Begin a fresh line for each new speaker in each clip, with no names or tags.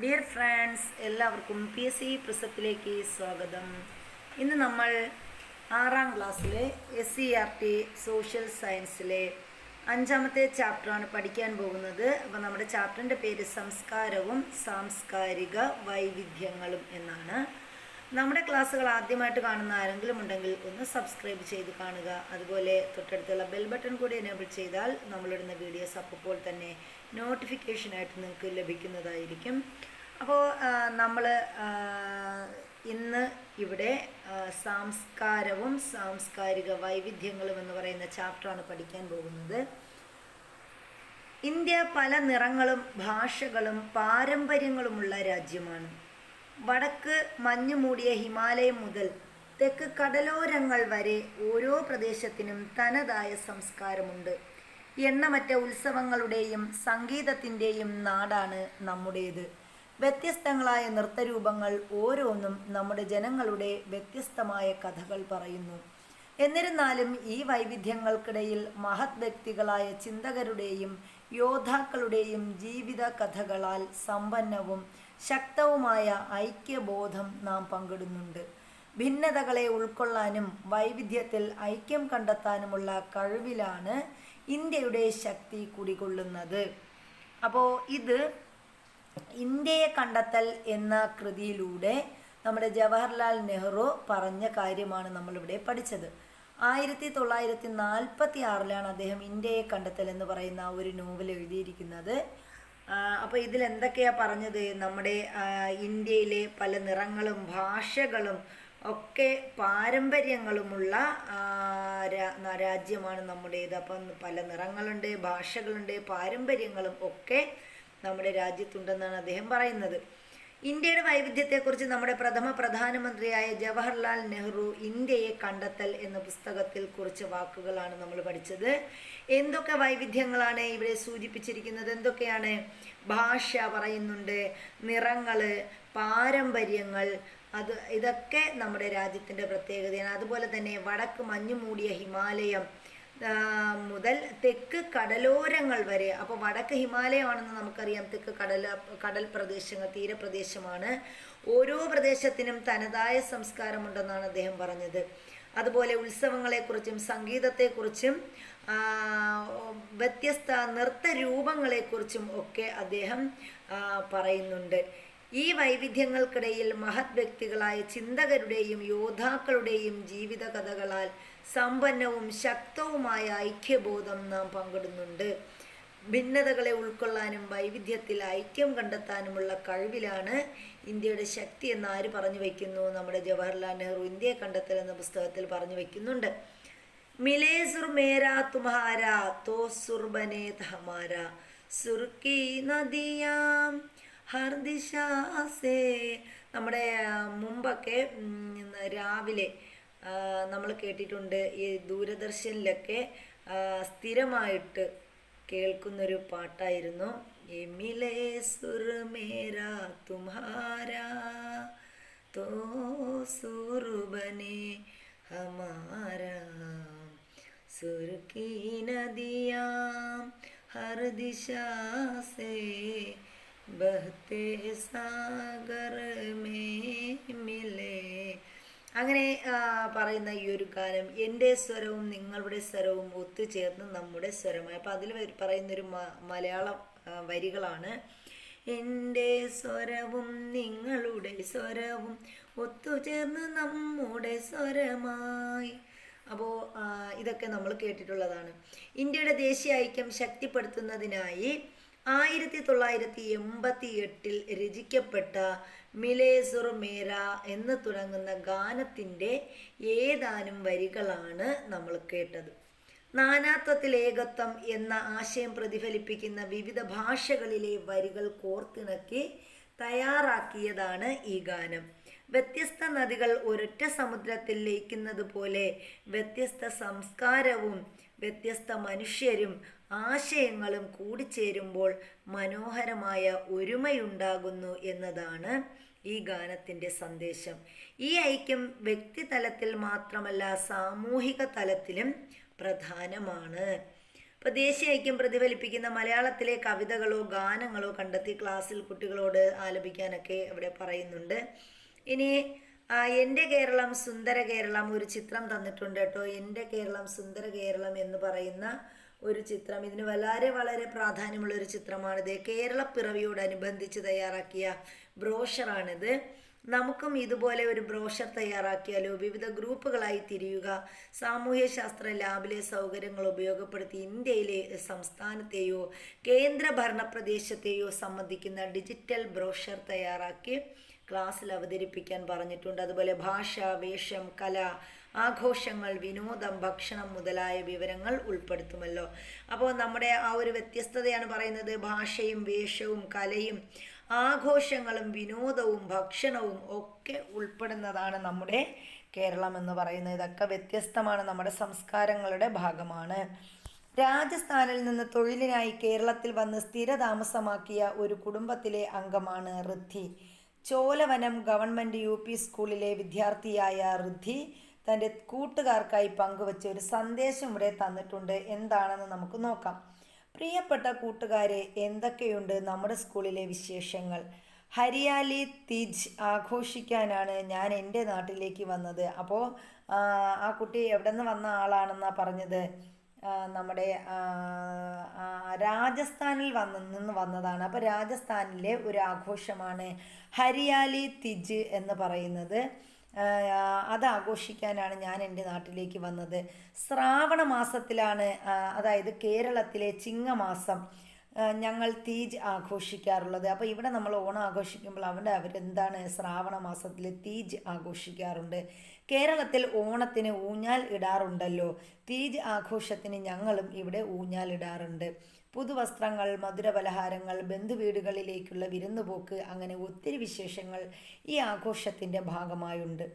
Dear friends, എല്ലാവർക്കും PSC പ്രിസത്തിലേക്ക് സ്വാഗതം. ഇന്ന് നമ്മൾ 6ാം ക്ലാസ്സിലെ SCERT സോഷ്യൽ സയൻസിലെ 5ാമത്തെ ചാപ്റ്ററാണ് പഠിക്കാൻ പോകുന്നത്. അപ്പോൾ നമ്മുടെ ചാപ്റ്ററിൻ്റെ പേര് സംസ്കാരവും സാംസ്കാരിക വൈവിധ്യങ്ങളും എന്നാണ്. നമ്മുടെ ക്ലാസ്സുകൾ ആദ്യമായിട്ട് കാണുന്ന ആരെങ്കിലും ഉണ്ടെങ്കിൽ ഒന്ന് സബ്സ്ക്രൈബ് ചെയ്ത് കാണുക. അതുപോലെ തൊട്ടടുത്തുള്ള ബെൽ ബട്ടൺ കൂടി എനേബിൾ ചെയ്താൽ നമ്മളിടുന്ന വീഡിയോസ് അപ്പോൾ തന്നെ നോട്ടിഫിക്കേഷനായിട്ട് നിങ്ങൾക്ക് ലഭിക്കുന്നതായിരിക്കും. അപ്പോൾ നമ്മൾ ഇന്ന് ഇവിടെ സംസ്കാരവും സാംസ്കാരിക വൈവിധ്യങ്ങളും എന്ന് പറയുന്ന ചാപ്റ്ററാണ് പഠിക്കാൻ പോകുന്നത്. ഇന്ത്യ പല നിറങ്ങളും ഭാഷകളും പാരമ്പര്യങ്ങളുമുള്ള രാജ്യമാണ്. വടക്ക് മഞ്ഞു മൂടിയ ഹിമാലയം മുതൽ തെക്ക് കടലോരങ്ങൾ വരെ ഓരോ പ്രദേശത്തിനും തനതായ സംസ്കാരമുണ്ട്. എണ്ണമറ്റ ഉത്സവങ്ങളുടെയും സംഗീതത്തിൻ്റെയും നാടാണ് നമ്മുടേത്. വ്യത്യസ്തങ്ങളായ നൃത്തരൂപങ്ങൾ ഓരോന്നും നമ്മുടെ ജനങ്ങളുടെ വ്യത്യസ്തമായ കഥകൾ പറയുന്നു. എന്നിരുന്നാലും ഈ വൈവിധ്യങ്ങൾക്കിടയിൽ മഹത് വ്യക്തികളായ ചിന്തകരുടെയും യോദ്ധാക്കളുടെയും ജീവിത കഥകളാൽ സമ്പന്നവും ശക്തവുമായ ഐക്യബോധം നാം പങ്കിടുന്നുണ്ട്. ഭിന്നതകളെ ഉൾക്കൊള്ളാനും വൈവിധ്യത്തിൽ ഐക്യം കണ്ടെത്താനുമുള്ള കഴിവിലാണ് ഇന്ത്യയുടെ ശക്തി കുടികൊള്ളുന്നത്. അപ്പോൾ ഇത് ഇന്ത്യയെ കണ്ടെത്തൽ എന്ന കൃതിയിലൂടെ നമ്മുടെ ജവഹർലാൽ നെഹ്റു പറഞ്ഞ കാര്യമാണ് നമ്മളിവിടെ പഠിച്ചത്. 1946 അദ്ദേഹം ഇന്ത്യയെ കണ്ടെത്തൽ എന്ന് പറയുന്ന ഒരു നോവൽ എഴുതിയിരിക്കുന്നത്. അപ്പോൾ ഇതിൽ എന്തൊക്കെയാണ് പറഞ്ഞത്? നമ്മുടെ ഇന്ത്യയിലെ പല നിറങ്ങളും ഭാഷകളും ഒക്കെ പാരമ്പര്യങ്ങളുമുള്ള രാജ്യമാണ് നമ്മുടേത്. അപ്പം പല നിറങ്ങളുണ്ട്, ഭാഷകളുണ്ട്, പാരമ്പര്യങ്ങളും ഒക്കെ നമ്മുടെ രാജ്യത്തുണ്ടെന്നാണ് അദ്ദേഹം പറയുന്നത്. ഇന്ത്യയുടെ വൈവിധ്യത്തെക്കുറിച്ച് നമ്മുടെ പ്രധാനമന്ത്രിയായ ജവഹർലാൽ നെഹ്റു ഇന്ത്യയെ കണ്ടെത്തൽ എന്ന പുസ്തകത്തിൽ കുറിച്ച വാക്കുകളാണ് നമ്മൾ പഠിച്ചത്. എന്തൊക്കെ വൈവിധ്യങ്ങളാണ് ഇവിടെ സൂചിപ്പിച്ചിരിക്കുന്നത്? എന്തൊക്കെയാണ്? ഭാഷ പറയുന്നുണ്ട്, നിറങ്ങൾ, പാരമ്പര്യങ്ങൾ, ഇതൊക്കെ നമ്മുടെ രാജ്യത്തിൻ്റെ പ്രത്യേകതയാണ്. അതുപോലെ തന്നെ വടക്ക് മഞ്ഞു മൂടിയ ഹിമാലയം മുതൽ തെക്ക് കടലോരങ്ങൾ വരെ. അപ്പോൾ വടക്ക് ഹിമാലയമാണെന്ന് നമുക്കറിയാം, തെക്ക് കടൽ പ്രദേശങ്ങൾ, തീരപ്രദേശമാണ്. ഓരോ പ്രദേശത്തിനും തനതായ സംസ്കാരമുണ്ടെന്നാണ് അദ്ദേഹം പറഞ്ഞത്. അതുപോലെ ഉത്സവങ്ങളെക്കുറിച്ചും സംഗീതത്തെക്കുറിച്ചും വ്യത്യസ്ത നൃത്തരൂപങ്ങളെക്കുറിച്ചും ഒക്കെ അദ്ദേഹം പറയുന്നുണ്ട്. ഈ വൈവിധ്യങ്ങൾക്കിടയിൽ മഹത് വ്യക്തികളായ ചിന്തകരുടെയും യോദ്ധാക്കളുടെയും ജീവിത കഥകളാൽ സമ്പന്നവും ശക്തവുമായ ഐക്യബോധം നാം പങ്കിടുന്നുണ്ട്. ഭിന്നതകളെ ഉൾക്കൊള്ളാനും വൈവിധ്യത്തിൽ ഐക്യം കണ്ടെത്താനുമുള്ള കഴിവിലാണ് ഇന്ത്യയുടെ ശക്തി എന്ന് ആര് പറഞ്ഞു വയ്ക്കുന്നു? നമ്മുടെ ജവഹർലാൽ നെഹ്റു ഇന്ത്യയെ കണ്ടെത്തൽ എന്ന പുസ്തകത്തിൽ പറഞ്ഞു വയ്ക്കുന്നുണ്ട്. മിലേ സുർ മേരാ തുമ്ഹാരാ തോ സുർ ബനേ ഹമാരാ സുർക്കി നദിയാം ഹർ ദിശാസേ. നമ്മുടെ മുമ്പൊക്കെ രാവിലെ നമ്മൾ കേട്ടിട്ടുണ്ട്, ഈ ദൂരദർശനിലൊക്കെ സ്ഥിരമായിട്ട് കേൾക്കുന്നൊരു പാട്ടായിരുന്നു ഈ മിലേ സുർ മേരാ തുമ്ഹാരാ തോ സുർ ബനേ ഹമാരാ സുർക്കി നദിയാം ഹർ ദിശാസേ ബഹ്തേ സാഗർ മേ മിലേ. അങ്ങനെ പറയുന്ന ഈ ഒരു ഗാനം, എൻ്റെ സ്വരവും നിങ്ങളുടെ സ്വരവും ഒത്തുചേർന്ന് നമ്മുടെ സ്വരമായി. അപ്പോൾ അതിൽ പറയുന്നൊരു മലയാളം വരികളാണ്. എൻ്റെ സ്വരവും നിങ്ങളുടെ സ്വരവും ഒത്തുചേർന്ന് നമ്മുടെ സ്വരമായി. അപ്പോൾ ഇതൊക്കെ നമ്മൾ കേട്ടിട്ടുള്ളതാണ്. ഇന്ത്യയുടെ ദേശീയ ഐക്യം ശക്തിപ്പെടുത്തുന്നതിനായി 1988 രചിക്കപ്പെട്ട മിലേ സുർ മേരാ എന്ന് തുടങ്ങുന്ന ഗാനത്തിൻ്റെ ഏതാനും വരികളാണ് നമ്മൾ കേട്ടത്. നാനാത്വത്തിൽ ഏകത്വം എന്ന ആശയം പ്രതിഫലിപ്പിക്കുന്ന വിവിധ ഭാഷകളിലെ വരികൾ കോർത്തിണക്കി തയ്യാറാക്കിയതാണ് ഈ ഗാനം. വ്യത്യസ്ത നദികൾ ഒരൊറ്റ സമുദ്രത്തിൽ ലയിക്കുന്നത് പോലെ വ്യത്യസ്ത സംസ്കാരവും വ്യത്യസ്ത മനുഷ്യരും ആശയങ്ങളും കൂടിച്ചേരുമ്പോൾ മനോഹരമായ ഒരുമയുണ്ടാകുന്നു എന്നതാണ് ഈ ഗാനത്തിൻ്റെ സന്ദേശം. ഈ ഐക്യം വ്യക്തിതലത്തിൽ മാത്രമല്ല സാമൂഹിക തലത്തിലും പ്രധാനമാണ്. ഇപ്പോൾ ദേശീയ ഐക്യം പ്രതിഫലിപ്പിക്കുന്ന മലയാളത്തിലെ കവിതകളോ ഗാനങ്ങളോ കണ്ടെത്തി ക്ലാസ്സിൽ കുട്ടികളോട് ആലപിക്കാനൊക്കെ ഇവിടെ പറയുന്നുണ്ട്. ഇനി എൻ്റെ കേരളം സുന്ദര കേരളം ഒരു ചിത്രം തന്നിട്ടുണ്ട് കേട്ടോ. എൻ്റെ കേരളം സുന്ദര കേരളം എന്ന് പറയുന്ന ഒരു ചിത്രം, ഇതിന് വളരെ വളരെ പ്രാധാന്യമുള്ള ഒരു ചിത്രമാണിത്. കേരളപ്പിറവിയോടനുബന്ധിച്ച് തയ്യാറാക്കിയ ബ്രോഷറാണിത്. നമുക്കും ഇതുപോലെ ഒരു ബ്രോഷർ തയ്യാറാക്കിയാലോ? വിവിധ ഗ്രൂപ്പുകളായി തിരിയുക, സാമൂഹ്യശാസ്ത്ര ലാബിലെ സൗകര്യങ്ങൾ ഉപയോഗപ്പെടുത്തി ഇന്ത്യയിലെ സംസ്ഥാനത്തെയോ കേന്ദ്രഭരണ പ്രദേശത്തെയോ സംബന്ധിക്കുന്ന ഡിജിറ്റൽ ബ്രോഷർ തയ്യാറാക്കി ക്ലാസ്സിൽ അവതരിപ്പിക്കാൻ പറഞ്ഞിട്ടുണ്ട്. അതുപോലെ ഭാഷ, വേഷം, കല, ആഘോഷങ്ങൾ, വിനോദം, ഭക്ഷണം മുതലായ വിവരങ്ങൾ ഉൾപ്പെടുത്തുമല്ലോ. അപ്പോൾ നമ്മുടെ ആ ഒരു വ്യത്യസ്തതയാണ് പറയുന്നത്. ഭാഷയും വേഷവും കലയും ആഘോഷങ്ങളും വിനോദവും ഭക്ഷണവും ഒക്കെ ഉൾപ്പെടുന്നതാണ് നമ്മുടെ കേരളം എന്ന് പറയുന്നത്. ഇതൊക്കെ വ്യത്യസ്തമാണ്, നമ്മുടെ സംസ്കാരങ്ങളുടെ ഭാഗമാണ്. രാജസ്ഥാനിൽ നിന്ന് തൊഴിലിനായി കേരളത്തിൽ വന്ന് സ്ഥിരതാമസമാക്കിയ ഒരു കുടുംബത്തിലെ അംഗമാണ് ഋദ്ധി. ചോലവനം ഗവൺമെൻറ് UP സ്കൂളിലെ വിദ്യാർത്ഥിയായ ഋദ്ധി തൻ്റെ കൂട്ടുകാർക്കായി പങ്കുവച്ച ഒരു സന്ദേശം ഇവിടെ തന്നിട്ടുണ്ട്. എന്താണെന്ന് നമുക്ക് നോക്കാം. പ്രിയപ്പെട്ട കൂട്ടുകാരെ, എന്തൊക്കെയുണ്ട് നമ്മുടെ സ്കൂളിലെ വിശേഷങ്ങൾ? ഹരിയാലി തീജ് ആഘോഷിക്കാനാണ് ഞാൻ എൻ്റെ നാട്ടിലേക്ക് വന്നത്. അപ്പോൾ ആ കുട്ടി എവിടെ നിന്ന് വന്ന ആളാണെന്നാണ് പറഞ്ഞത്? നമ്മുടെ രാജസ്ഥാനിൽ നിന്ന് വന്നതാണ്. അപ്പോൾ രാജസ്ഥാനിലെ ഒരു ആഘോഷമാണ് ഹരിയാലി തിജ് എന്ന് പറയുന്നത്. അത് ആഘോഷിക്കാനാണ് ഞാൻ എൻ്റെ നാട്ടിലേക്ക് വന്നത്. ശ്രാവണ മാസത്തിലാണ്, അതായത് കേരളത്തിലെ ചിങ്ങമാസം ഞങ്ങൾ തീജ് ആഘോഷിക്കാറുള്ളത്. അപ്പോൾ ഇവിടെ നമ്മൾ ഓണം ആഘോഷിക്കുമ്പോൾ അവരെന്താണ് ശ്രാവണ മാസത്തിൽ തീജ് ആഘോഷിക്കാറുണ്ട്. കേരളത്തിൽ ഓണത്തിന് ഊഞ്ഞാൽ ഇടാറുണ്ടല്ലോ. തീജ് ആഘോഷത്തിന് ഞങ്ങളും ഇവിടെ ഊഞ്ഞാൽ ഇടാറുണ്ട്. പുതുവസ്ത്രങ്ങൾ, മധുരപലഹാരങ്ങൾ, ബന്ധുവീടുകളിലേക്കുള്ള വിരുന്നുപോക്ക്, അങ്ങനെ ഒത്തിരി വിശേഷങ്ങൾ ഈ ആഘോഷത്തിൻ്റെ ഭാഗമായുണ്ട്.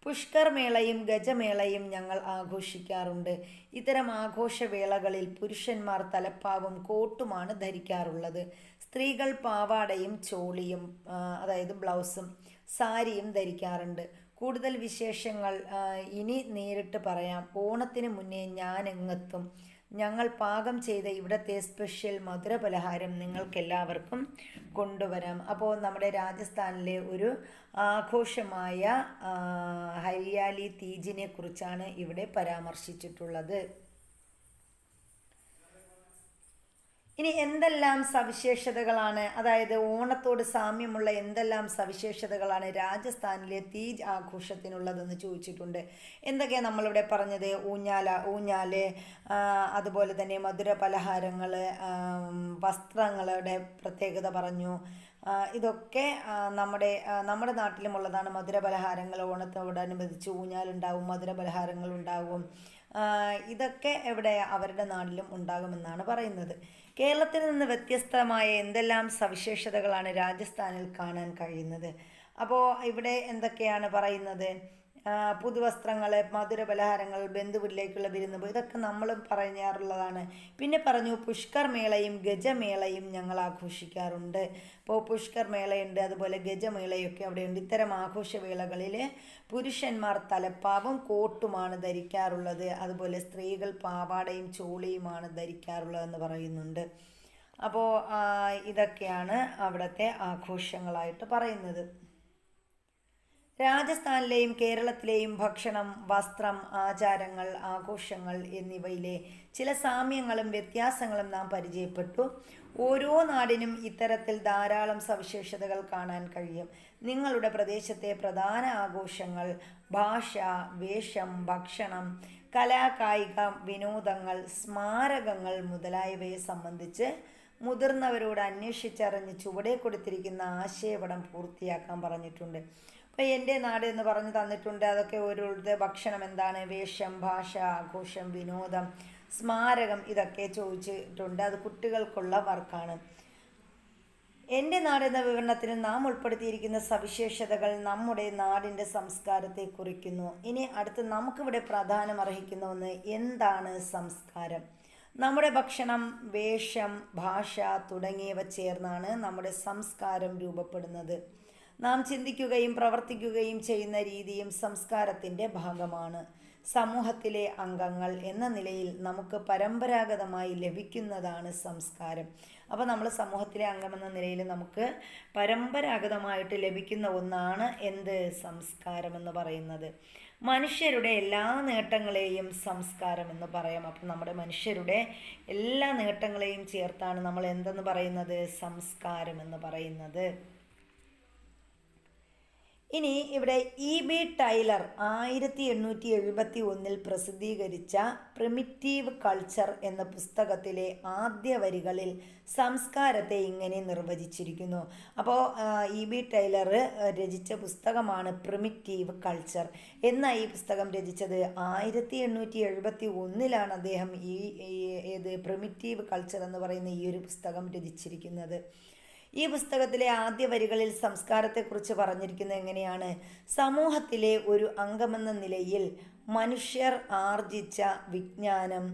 പുഷ്കർ മേളയും ഗജമേളയും ഞങ്ങൾ ആഘോഷിക്കാറുണ്ട്. ഇത്തരം ആഘോഷവേളകളിൽ പുരുഷന്മാർ തലപ്പാവും കോട്ടുമാണ് ധരിക്കാറുള്ളത്. സ്ത്രീകൾ പാവാടയും ചോളിയും, അതായത് ബ്ലൗസും സാരിയും ധരിക്കാറുണ്ട്. കൂടുതൽ വിശേഷങ്ങൾ ഇനി നേരിട്ട് പറയാം. ഓണത്തിന് മുന്നേ ഞാൻ എങ്ങെത്തും. ഞങ്ങൾ പാകം ചെയ്ത ഇവിടുത്തെ സ്പെഷ്യൽ മധുരപലഹാരം നിങ്ങൾക്കെല്ലാവർക്കും കൊണ്ടുവരാം. അപ്പോൾ നമ്മുടെ രാജസ്ഥാനിലെ ഒരു ആഘോഷമായ ഹരിയാലി തീജിനെ കുറിച്ചാണ് ഇവിടെ പരാമർശിച്ചിട്ടുള്ളത്. ഇനി എന്തെല്ലാം സവിശേഷതകളാണ്, അതായത് ഓണത്തോട് സാമ്യമുള്ള എന്തെല്ലാം സവിശേഷതകളാണ് രാജസ്ഥാനിലെ തീജ് ആഘോഷത്തിനുള്ളതെന്ന് ചോദിച്ചിട്ടുണ്ട്. എന്തൊക്കെയാണ് നമ്മളിവിടെ പറഞ്ഞത്? ഊഞ്ഞാല്, അതുപോലെ തന്നെ മധുര പലഹാരങ്ങൾ, വസ്ത്രങ്ങളുടെ പ്രത്യേകത പറഞ്ഞു. ഇതൊക്കെ നമ്മുടെ നാട്ടിലുമുള്ളതാണ്. മധുര പലഹാരങ്ങൾ ഓണത്തോടനുബന്ധിച്ച് ഊഞ്ഞാലുണ്ടാവും, മധുര പലഹാരങ്ങളുണ്ടാവും. ഇതൊക്കെ ഇവിടെ അവരുടെ നാട്ടിലും ഉണ്ടാകുമെന്നാണ് പറയുന്നത്. കേരളത്തിൽ നിന്ന് വ്യത്യസ്തമായ എന്തെല്ലാം സവിശേഷതകളാണ് രാജസ്ഥാനിൽ കാണാൻ കഴിയുന്നത്? അപ്പോൾ ഇവിടെ എന്തൊക്കെയാണ് പറയുന്നത്? പുതുവസ്ത്രങ്ങൾ, മധുരപലഹാരങ്ങൾ, ബന്ധുവിലേക്കുള്ള വിരുന്ന്, ഇതൊക്കെ നമ്മളും പറയാറുള്ളതാണ്. പിന്നെ പറഞ്ഞു പുഷ്കർ മേളയും ഗജമേളയും ഞങ്ങൾ ആഘോഷിക്കാറുണ്ട്. ഇപ്പോൾ പുഷ്കർ മേളയുണ്ട്, അതുപോലെ ഗജമേളയൊക്കെ അവിടെയുണ്ട്. ഇത്തരം ആഘോഷവേളകളിൽ പുരുഷന്മാർ തലപ്പാവും കോട്ടുമാണ് ധരിക്കാറുള്ളത്. അതുപോലെ സ്ത്രീകൾ പാവാടയും ചോളിയുമാണ് ധരിക്കാറുള്ളതെന്ന് പറയുന്നുണ്ട്. അപ്പോൾ ഇതൊക്കെയാണ് അവിടുത്തെ ആഘോഷങ്ങളായിട്ട് പറയുന്നത്. രാജസ്ഥാനിലെയും കേരളത്തിലെയും ഭക്ഷണം, വസ്ത്രം, ആചാരങ്ങൾ, ആഘോഷങ്ങൾ എന്നിവയിലെ ചില സാമ്യങ്ങളും വ്യത്യാസങ്ങളും നാം പരിചയപ്പെട്ടു. ഓരോ നാടിനും ഇത്തരത്തിൽ ധാരാളം സവിശേഷതകൾ കാണാൻ കഴിയും. നിങ്ങളുടെ പ്രദേശത്തെ പ്രധാന ആഘോഷങ്ങൾ, ഭാഷ, വേഷം, ഭക്ഷണം, കലാകായിക വിനോദങ്ങൾ, സ്മാരകങ്ങൾ മുതലായവയെ സംബന്ധിച്ച് മുതിർന്നവരോട് അന്വേഷിച്ചറിഞ്ഞ് ചുവടെ കൊടുത്തിരിക്കുന്ന ആശയപടം പൂർത്തിയാക്കാൻ പറഞ്ഞിട്ടുണ്ട്. അപ്പോൾ എൻ്റെ നാട് എന്ന് പറഞ്ഞു തന്നിട്ടുണ്ട്. അതൊക്കെ ഓരോരുത്തരുടെ ഭക്ഷണം എന്താണ്, വേഷം, ഭാഷ, ആഘോഷം, വിനോദം, സ്മാരകം, ഇതൊക്കെ ചോദിച്ചിട്ടുണ്ട്. അത് കുട്ടികൾക്കുള്ള വർക്കാണ്. എൻ്റെ നാട് എന്ന വിവരണത്തിന് നാം ഉൾപ്പെടുത്തിയിരിക്കുന്ന സവിശേഷതകൾ നമ്മുടെ നാടിൻ്റെ സംസ്കാരത്തെ കുറിക്കുന്നു. ഇനി അടുത്ത് നമുക്കിവിടെ പ്രാധാന്യം അർഹിക്കുന്ന ഒന്ന്, എന്താണ് സംസ്കാരം? നമ്മുടെ ഭക്ഷണം, വേഷം, ഭാഷ തുടങ്ങിയവ ചേർന്നാണ് നമ്മുടെ സംസ്കാരം രൂപപ്പെടുന്നത്. നാം ചിന്തിക്കുകയും പ്രവർത്തിക്കുകയും ചെയ്യുന്ന രീതിയും സംസ്കാരത്തിൻ്റെ ഭാഗമാണ്. സമൂഹത്തിലെ അംഗങ്ങൾ എന്ന നിലയിൽ നമുക്ക് പരമ്പരാഗതമായി ലഭിക്കുന്നതാണ് സംസ്കാരം. അപ്പോൾ നമ്മൾ സമൂഹത്തിലെ അംഗമെന്ന നിലയിൽ നമുക്ക് പരമ്പരാഗതമായിട്ട് ലഭിക്കുന്ന ഒന്നാണ് എന്ത്? സംസ്കാരം എന്ന് പറയുന്നത്. മനുഷ്യരുടെ എല്ലാ നേട്ടങ്ങളെയും സംസ്കാരം എന്ന് പറയാം. അപ്പം നമ്മുടെ മനുഷ്യരുടെ എല്ലാ നേട്ടങ്ങളെയും ചേർത്താണ് നമ്മൾ എന്തെന്ന് പറയുന്നത്? സംസ്കാരം എന്ന് പറയുന്നത്. ഇനി ഇവിടെ E.B. ടൈലർ 1871 പ്രസിദ്ധീകരിച്ച പ്രിമിറ്റീവ് കൾച്ചർ എന്ന പുസ്തകത്തിലെ ആദ്യ വരികളിൽ സംസ്കാരത്തെ ഇങ്ങനെ നിർവചിച്ചിരിക്കുന്നു. അപ്പോൾ E.B. ടൈലർ രചിച്ച പുസ്തകമാണ് പ്രിമിറ്റീവ് കൾച്ചർ എന്ന ഈ പുസ്തകം രചിച്ചത് 1871 അദ്ദേഹം ഏത് പ്രിമിറ്റീവ് കൾച്ചർ എന്ന് പറയുന്ന ഈ ഒരു പുസ്തകം രചിച്ചിരിക്കുന്നത്. ഈ പുസ്തകത്തിലെ ആദ്യ വരികളിൽ സംസ്കാരത്തെക്കുറിച്ച് പറഞ്ഞിരിക്കുന്നത് എങ്ങനെയാണ്? സമൂഹത്തിലെ ഒരു അംഗമെന്ന നിലയിൽ മനുഷ്യർ ആർജിച്ച വിജ്ഞാനം,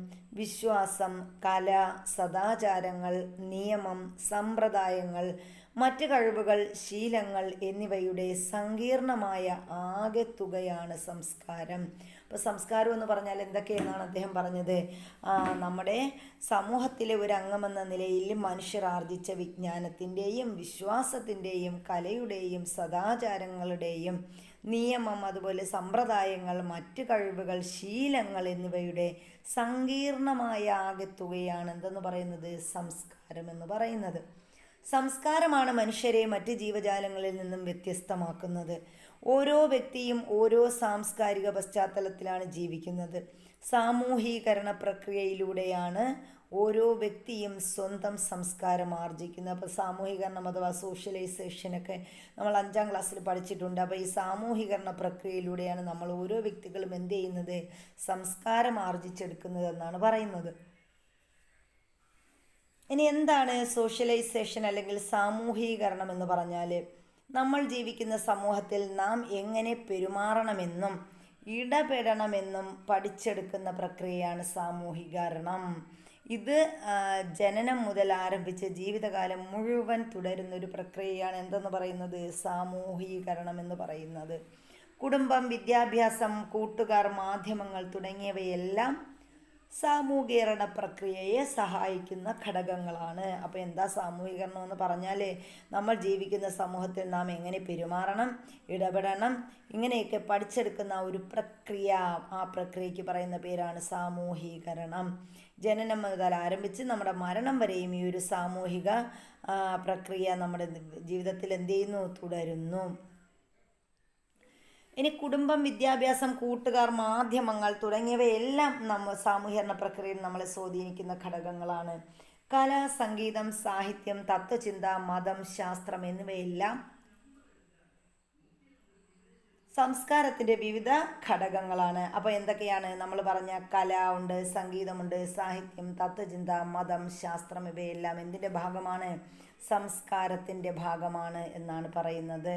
വിശ്വാസം, കല, സദാചാരങ്ങൾ, നിയമം, സമ്പ്രദായങ്ങൾ, മറ്റ് കഴിവുകൾ, ശീലങ്ങൾ എന്നിവയുടെ സങ്കീർണമായ ആകെത്തുകയാണ് സംസ്കാരം. അപ്പോൾ സംസ്കാരം എന്ന് പറഞ്ഞാൽ എന്തൊക്കെയെന്നാണ് അദ്ദേഹം പറഞ്ഞത്? നമ്മുടെ സമൂഹത്തിലെ ഒരു അംഗമെന്ന നിലയിൽ മനുഷ്യർ ആർജിച്ച വിജ്ഞാനത്തിൻ്റെയും വിശ്വാസത്തിൻ്റെയും കലയുടെയും സദാചാരങ്ങളുടെയും നിയമം, അതുപോലെ സമ്പ്രദായങ്ങൾ, മറ്റ് കഴിവുകൾ, ശീലങ്ങൾ എന്നിവയുടെ സങ്കീർണമായ ആകെത്തുകയാണ് എന്തെന്ന് പറയുന്നത്? സംസ്കാരം എന്ന് പറയുന്നത്. സംസ്കാരമാണ് മനുഷ്യരെ മറ്റ് ജീവജാലങ്ങളിൽ നിന്നും വ്യത്യസ്തമാക്കുന്നത്. ഓരോ വ്യക്തിയും ഓരോ സാംസ്കാരിക പശ്ചാത്തലത്തിലാണ് ജീവിക്കുന്നത്. സാമൂഹീകരണ പ്രക്രിയയിലൂടെയാണ് ഓരോ വ്യക്തിയും സ്വന്തം സംസ്കാരം ആർജിക്കുന്നത്. അപ്പോൾ സാമൂഹീകരണം അഥവാ സോഷ്യലൈസേഷനൊക്കെ നമ്മൾ 5ാം ക്ലാസ്സിൽ പഠിച്ചിട്ടുണ്ട്. അപ്പോൾ ഈ സാമൂഹീകരണ പ്രക്രിയയിലൂടെയാണ് നമ്മൾ ഓരോ വ്യക്തികളും എന്ത് ചെയ്യുന്നത്? സംസ്കാരം ആർജിച്ചെടുക്കുന്നത് എന്നാണ് പറയുന്നത്. ഇനി എന്താണ് സോഷ്യലൈസേഷൻ അല്ലെങ്കിൽ സാമൂഹീകരണം എന്ന് പറഞ്ഞാൽ? നമ്മൾ ജീവിക്കുന്ന സമൂഹത്തിൽ നാം എങ്ങനെ പെരുമാറണമെന്നും ഇടപെടണമെന്നും പഠിച്ചെടുക്കുന്ന പ്രക്രിയയാണ് സാമൂഹീകരണം. ഇത് ജനനം മുതൽ ആരംഭിച്ച് ജീവിതകാലം മുഴുവൻ തുടരുന്നൊരു പ്രക്രിയയാണ് എന്തെന്ന് പറയുന്നത്? സാമൂഹീകരണം എന്ന് പറയുന്നത്. കുടുംബം, വിദ്യാഭ്യാസം, കൂട്ടുകാർ, മാധ്യമങ്ങൾ തുടങ്ങിയവയെല്ലാം സാമൂഹീകരണ പ്രക്രിയയെ സഹായിക്കുന്ന ഘടകങ്ങളാണ്. അപ്പോൾ എന്താ സാമൂഹീകരണം എന്ന് പറഞ്ഞാൽ നമ്മൾ ജീവിക്കുന്ന സമൂഹത്തിൽ നാം എങ്ങനെ പെരുമാറണം, ഇടപെടണം, ഇങ്ങനെയൊക്കെ പഠിച്ചെടുക്കുന്ന ഒരു പ്രക്രിയ. ആ പ്രക്രിയയ്ക്ക് പറയുന്ന പേരാണ് സാമൂഹീകരണം. ജനനം മുതൽ ആരംഭിച്ച് നമ്മുടെ മരണം വരെയും ഈ ഒരു സാമൂഹിക പ്രക്രിയ നമ്മുടെ ജീവിതത്തിൽ എന്ത് ചെയ്യുന്നു? തുടരുന്നു. ഇനി കുടുംബം, വിദ്യാഭ്യാസം, കൂട്ടുകാർ, മാധ്യമങ്ങൾ തുടങ്ങിയവയെല്ലാം സാമൂഹീകരണ പ്രക്രിയയിൽ നമ്മളെ സ്വാധീനിക്കുന്ന ഘടകങ്ങളാണ്. കല, സംഗീതം, സാഹിത്യം, തത്വചിന്ത, മതം, ശാസ്ത്രം എന്നിവയെല്ലാം സംസ്കാരത്തിൻ്റെ വിവിധ ഘടകങ്ങളാണ്. അപ്പോൾ എന്തൊക്കെയാണ് നമ്മൾ പറഞ്ഞ? കല ഉണ്ട്, സംഗീതമുണ്ട്, സാഹിത്യം, തത്വചിന്ത, മതം, ശാസ്ത്രം ഇവയെല്ലാം എന്തിൻ്റെ ഭാഗമാണ്? സംസ്കാരത്തിൻ്റെ ഭാഗമാണ് എന്നാണ് പറയുന്നത്.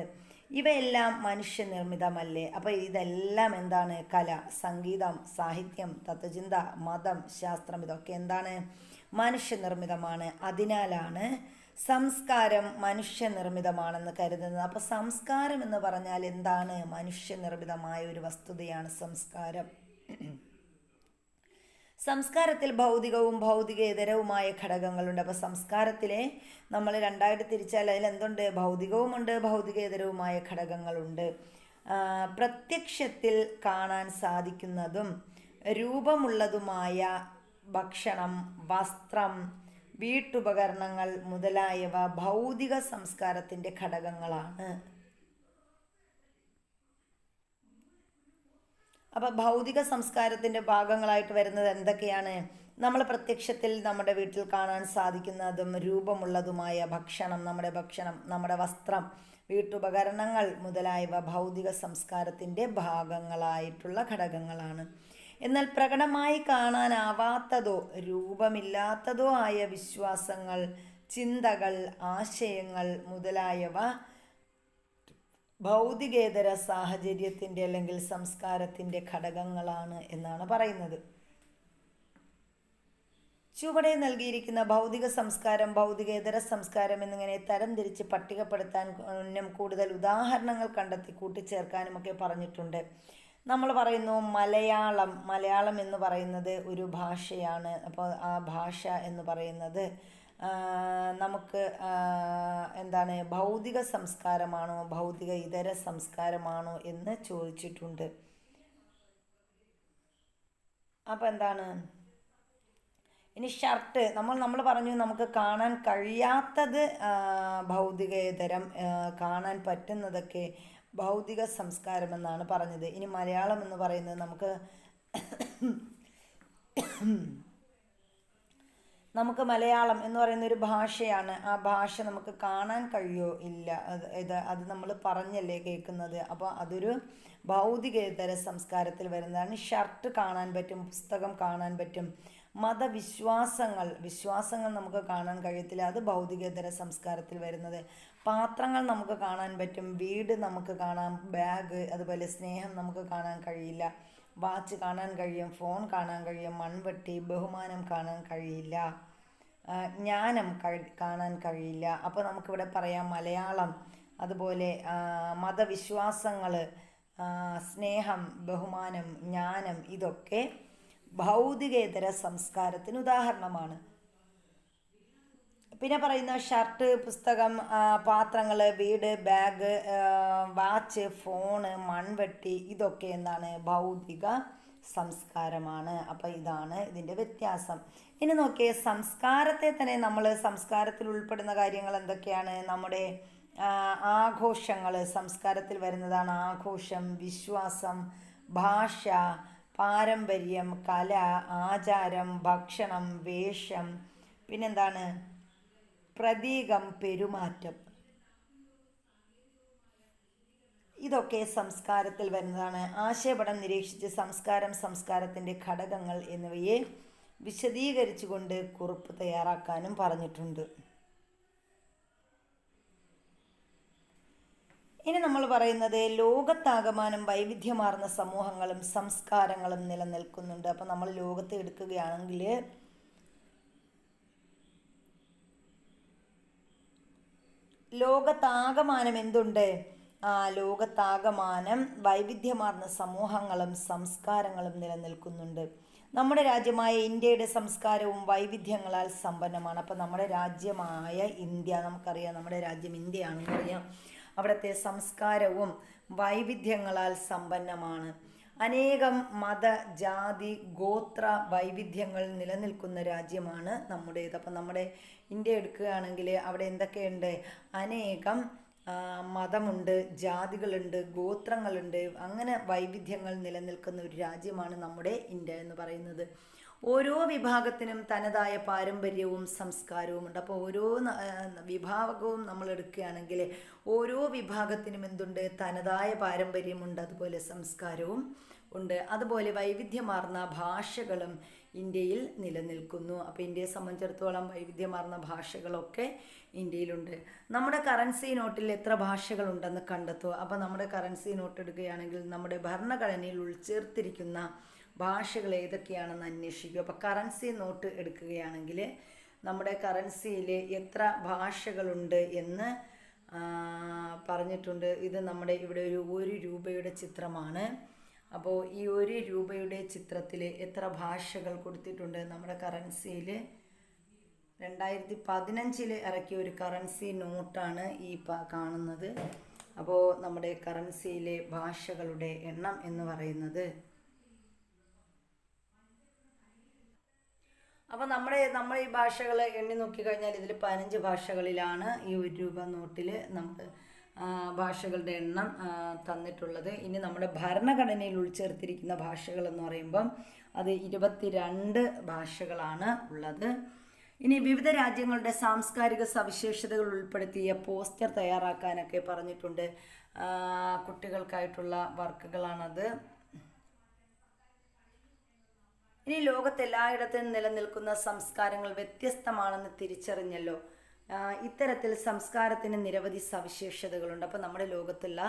ഇവയെല്ലാം മനുഷ്യനിർമ്മിതമല്ലേ? അപ്പോൾ ഇതെല്ലാം എന്താണ്? കല, സംഗീതം, സാഹിത്യം, തത്വചിന്ത, മതം, ശാസ്ത്രം ഇതൊക്കെ എന്താണ്? മനുഷ്യനിർമ്മിതമാണ്. അതിനാലാണ് സംസ്കാരം മനുഷ്യനിർമ്മിതമാണെന്ന് കരുതുന്നത്. അപ്പോൾ സംസ്കാരം എന്ന് പറഞ്ഞാൽ എന്താണ്? മനുഷ്യനിർമ്മിതമായ ഒരു വസ്തുതയാണ് സംസ്കാരം. സംസ്കാരത്തിൽ ഭൗതികവും ഭൗതികേതരവുമായ ഘടകങ്ങളുണ്ട്. അപ്പോൾ സംസ്കാരത്തിലെ നമ്മൾ രണ്ടായിട്ട് തിരിച്ചാൽ അതിൽ എന്തുണ്ട്? ഭൗതികവുമുണ്ട്, ഭൗതികേതരവുമായ ഘടകങ്ങളുണ്ട്. പ്രത്യക്ഷത്തിൽ കാണാൻ സാധിക്കുന്നതും രൂപമുള്ളതുമായ ഭക്ഷണം, വസ്ത്രം, വീട്ടുപകരണങ്ങൾ മുതലായവ ഭൗതിക സംസ്കാരത്തിൻ്റെ ഘടകങ്ങളാണ്. അപ്പോൾ ഭൗതിക സംസ്കാരത്തിൻ്റെ ഭാഗങ്ങളായിട്ട് വരുന്നത് എന്തൊക്കെയാണ്? നമ്മൾ പ്രത്യക്ഷത്തിൽ നമ്മുടെ വീട്ടിൽ കാണാൻ സാധിക്കുന്നതും രൂപമുള്ളതുമായ ഭക്ഷണം, നമ്മുടെ വസ്ത്രം, വീട്ടുപകരണങ്ങൾ മുതലായവ ഭൗതിക സംസ്കാരത്തിൻ്റെ ഭാഗങ്ങളായിട്ടുള്ള ഘടകങ്ങളാണ്. എന്നാൽ പ്രകടമായി കാണാനാവാത്തതോ രൂപമില്ലാത്തതോ ആയ വിശ്വാസങ്ങൾ, ചിന്തകൾ, ആശയങ്ങൾ മുതലായവ ഭൗതികേതര സാഹചര്യത്തിൻ്റെ അല്ലെങ്കിൽ സംസ്കാരത്തിൻ്റെ ഘടകങ്ങളാണ് എന്നാണ് പറയുന്നത്. ചുവടെ നൽകിയിരിക്കുന്ന ഭൗതിക സംസ്കാരം, ഭൗതികേതര സംസ്കാരം എന്നിങ്ങനെ തരംതിരിച്ച് പട്ടികപ്പെടുത്താനും കൂടുതൽ ഉദാഹരണങ്ങൾ കണ്ടെത്തി കൂട്ടിച്ചേർക്കാനുമൊക്കെ പറഞ്ഞിട്ടുണ്ട്. നമ്മൾ പറയുന്നു മലയാളം. മലയാളം എന്ന് പറയുന്നത് ഒരു ഭാഷയാണ്. അപ്പോൾ ആ ഭാഷ എന്ന് പറയുന്നത് നമുക്ക് എന്താണ്, ഭൗതിക സംസ്കാരമാണോ ഭൗതിക ഇതര സംസ്കാരമാണോ എന്ന് ചോദിച്ചിട്ടുണ്ട്. അപ്പോൾ എന്താണ് ഇനി ഷർട്ട്, നമ്മൾ പറഞ്ഞു നമുക്ക് കാണാൻ കഴിയാത്തത് ഭൗതികേതരം, കാണാൻ പറ്റുന്നതൊക്കെ ഭൗതിക സംസ്കാരം എന്നാണ് പറഞ്ഞത്. ഇനി മലയാളം എന്ന് പറയുന്നത് നമുക്ക് മലയാളം എന്ന് പറയുന്ന ഒരു ഭാഷയാണ്. ആ ഭാഷ നമുക്ക് കാണാൻ കഴിയോ? ഇല്ല. അത് നമ്മൾ പറഞ്ഞല്ലേ കേൾക്കുന്നത്. അപ്പോൾ അതൊരു ഭൗതികേതര സംസ്കാരത്തിൽ വരുന്നതാണ്. ഷർട്ട് കാണാൻ പറ്റും, പുസ്തകം കാണാൻ പറ്റും. വിശ്വാസങ്ങൾ നമുക്ക് കാണാൻ കഴിയത്തില്ല, അത് ഭൗതികേതര സംസ്കാരത്തിൽ വരുന്നത്. പാത്രങ്ങൾ നമുക്ക് കാണാൻ പറ്റും, വീട് നമുക്ക് കാണാം, ബാഗ്, അതുപോലെ സ്നേഹം നമുക്ക് കാണാൻ കഴിയില്ല. വാച്ച് കാണാൻ കഴിയും, ഫോൺ കാണാൻ കഴിയും, മൺവെട്ടി, ബഹുമാനം കാണാൻ കഴിയില്ല, ജ്ഞാനം കാണാൻ കഴിയില്ല. അപ്പോൾ നമുക്കിവിടെ പറയാം മലയാളം, അതുപോലെ മതവിശ്വാസങ്ങൾ, സ്നേഹം, ബഹുമാനം, ജ്ഞാനം, ഇതൊക്കെ ഭൗതികേതര സംസ്കാരത്തിന് ഉദാഹരണമാണ്. പിന്നെ പറയുന്ന ഷർട്ട്, പുസ്തകം, പാത്രങ്ങൾ, വീട്, ബാഗ്, വാച്ച്, ഫോണ്, മൺവെട്ടി, ഇതൊക്കെ എന്താണ്, ഭൗതിക സംസ്കാരമാണ്. അപ്പം ഇതാണ് ഇതിൻ്റെ വ്യത്യാസം. ഇനി നോക്കിയേ, സംസ്കാരത്തെ തന്നെ നമ്മൾ സംസ്കാരത്തിൽ ഉൾപ്പെടുന്ന കാര്യങ്ങൾ എന്തൊക്കെയാണ്? നമ്മുടെ ആഘോഷങ്ങൾ സംസ്കാരത്തിൽ വരുന്നതാണ്. ആഘോഷം, വിശ്വാസം, ഭാഷ, പാരമ്പര്യം, കല, ആചാരം, ഭക്ഷണം, വേഷം, പിന്നെന്താണ്, പ്രതീകം, പെരുമാറ്റം, ഇതൊക്കെ സംസ്കാരത്തിൽ വരുന്നതാണ്. ആശയപടം നിരീക്ഷിച്ച് സംസ്കാരത്തിൻ്റെ ഘടകങ്ങൾ എന്നിവയെ വിശദീകരിച്ചുകൊണ്ട് കുറിപ്പ് തയ്യാറാക്കാനും പറഞ്ഞിട്ടുണ്ട്. ഇനി നമ്മൾ പറയുന്നത് ലോകത്താകമാനം വൈവിധ്യമാർന്ന സമൂഹങ്ങളും സംസ്കാരങ്ങളും നിലനിൽക്കുന്നുണ്ട്. അപ്പം നമ്മൾ ലോകത്തെ എടുക്കുകയാണെങ്കിൽ ലോകത്താകമാനം എന്തുണ്ട്? ലോകത്താകമാനം വൈവിധ്യമാർന്ന സമൂഹങ്ങളും സംസ്കാരങ്ങളും നിലനിൽക്കുന്നുണ്ട്. നമ്മുടെ രാജ്യമായ ഇന്ത്യയുടെ സംസ്കാരവും വൈവിധ്യങ്ങളാൽ സമ്പന്നമാണ്. അപ്പം നമ്മുടെ രാജ്യമായ ഇന്ത്യ, നമുക്കറിയാം നമ്മുടെ രാജ്യം ഇന്ത്യയാണെന്ന് അറിയാം. അവിടുത്തെ സംസ്കാരവും വൈവിധ്യങ്ങളാൽ സമ്പന്നമാണ്. അനേകം മത, ജാതി, ഗോത്ര വൈവിധ്യങ്ങൾ നിലനിൽക്കുന്ന രാജ്യമാണ് നമ്മുടേത്. അപ്പം നമ്മുടെ ഇന്ത്യ എടുക്കുകയാണെങ്കിൽ അവിടെ എന്തൊക്കെയുണ്ട്? അനേകം മതമുണ്ട്, ജാതികളുണ്ട്, ഗോത്രങ്ങളുണ്ട്, അങ്ങനെ വൈവിധ്യങ്ങൾ നിലനിൽക്കുന്ന ഒരു രാജ്യമാണ് നമ്മുടെ ഇന്ത്യ എന്ന് പറയുന്നത്. ഓരോ വിഭാഗത്തിനും തനതായ പാരമ്പര്യവും സംസ്കാരവും ഉണ്ട്. അപ്പോൾ ഓരോ വിഭാഗവും നമ്മൾ എടുക്കുകയാണെങ്കിൽ ഓരോ വിഭാഗത്തിനും എന്തുണ്ട്? തനതായ പാരമ്പര്യമുണ്ട്, അതുപോലെ സംസ്കാരവും ഉണ്ട്. അതുപോലെ വൈവിധ്യമാർന്ന ഭാഷകളും ഇന്ത്യയിൽ നിലനിൽക്കുന്നു. അപ്പോൾ ഇന്ത്യയെ സംബന്ധിച്ചിടത്തോളം വൈവിധ്യമാർന്ന ഭാഷകളൊക്കെ ഇന്ത്യയിലുണ്ട്. നമ്മുടെ കറൻസി നോട്ടിൽ എത്ര ഭാഷകളുണ്ടെന്ന് കണ്ടെത്തുക. അപ്പോൾ നമ്മുടെ കറൻസി നോട്ട് എടുക്കുകയാണെങ്കിൽ നമ്മുടെ ഭരണഘടനയിൽ ഉൾച്ചേർത്തിരിക്കുന്ന ഭാഷകൾ ഏതൊക്കെയാണെന്ന് അന്വേഷിക്കുക. അപ്പോൾ കറൻസി നോട്ട് എടുക്കുകയാണെങ്കിൽ നമ്മുടെ കറൻസിയിൽ എത്ര ഭാഷകളുണ്ട് എന്ന് പറഞ്ഞിട്ടുണ്ട്. ഇത് നമ്മുടെ ഇവിടെ ഒരു രൂപയുടെ ചിത്രമാണ്. അപ്പോൾ ഈ 1 രൂപയുടെ ചിത്രത്തിൽ എത്ര ഭാഷകൾ കൊടുത്തിട്ടുണ്ട്? നമ്മുടെ കറൻസിയിൽ 2015 ഇറക്കിയ ഒരു കറൻസി നോട്ടാണ് ഈ കാണുന്നത്. അപ്പോൾ നമ്മുടെ കറൻസിയിലെ ഭാഷകളുടെ എണ്ണം എന്ന് പറയുന്നത്, അപ്പോൾ നമ്മൾ ഈ ഭാഷകൾ എണ്ണി നോക്കിക്കഴിഞ്ഞാൽ ഇതിൽ 15 ഭാഷകളിലാണ് ഈ 1 രൂപ നോട്ടിൽ നമുക്ക് ഭാഷകളുടെ എണ്ണം തന്നിട്ടുള്ളത്. ഇനി നമ്മുടെ ഭരണഘടനയിൽ ഉൾച്ചേർത്തിരിക്കുന്ന ഭാഷകൾ എന്ന് പറയുമ്പം അത് 22 ഭാഷകളാണ് ഉള്ളത്. ഇനി വിവിധ രാജ്യങ്ങളുടെ സാംസ്കാരിക സവിശേഷതകൾ ഉൾപ്പെടുത്തിയ പോസ്റ്റർ തയ്യാറാക്കാനൊക്കെ പറഞ്ഞിട്ടുണ്ട്. കുട്ടികൾക്കായിട്ടുള്ള വർക്കുകളാണത്. ഇനി ലോകത്തെല്ലായിടത്തും നിലനിൽക്കുന്ന സംസ്കാരങ്ങൾ വ്യത്യസ്തമാണെന്ന് തിരിച്ചറിഞ്ഞല്ലോ. ഇത്തരത്തിൽ സംസ്കാരത്തിന് നിരവധി സവിശേഷതകളുണ്ട്. അപ്പോൾ നമ്മുടെ ലോകത്തുള്ള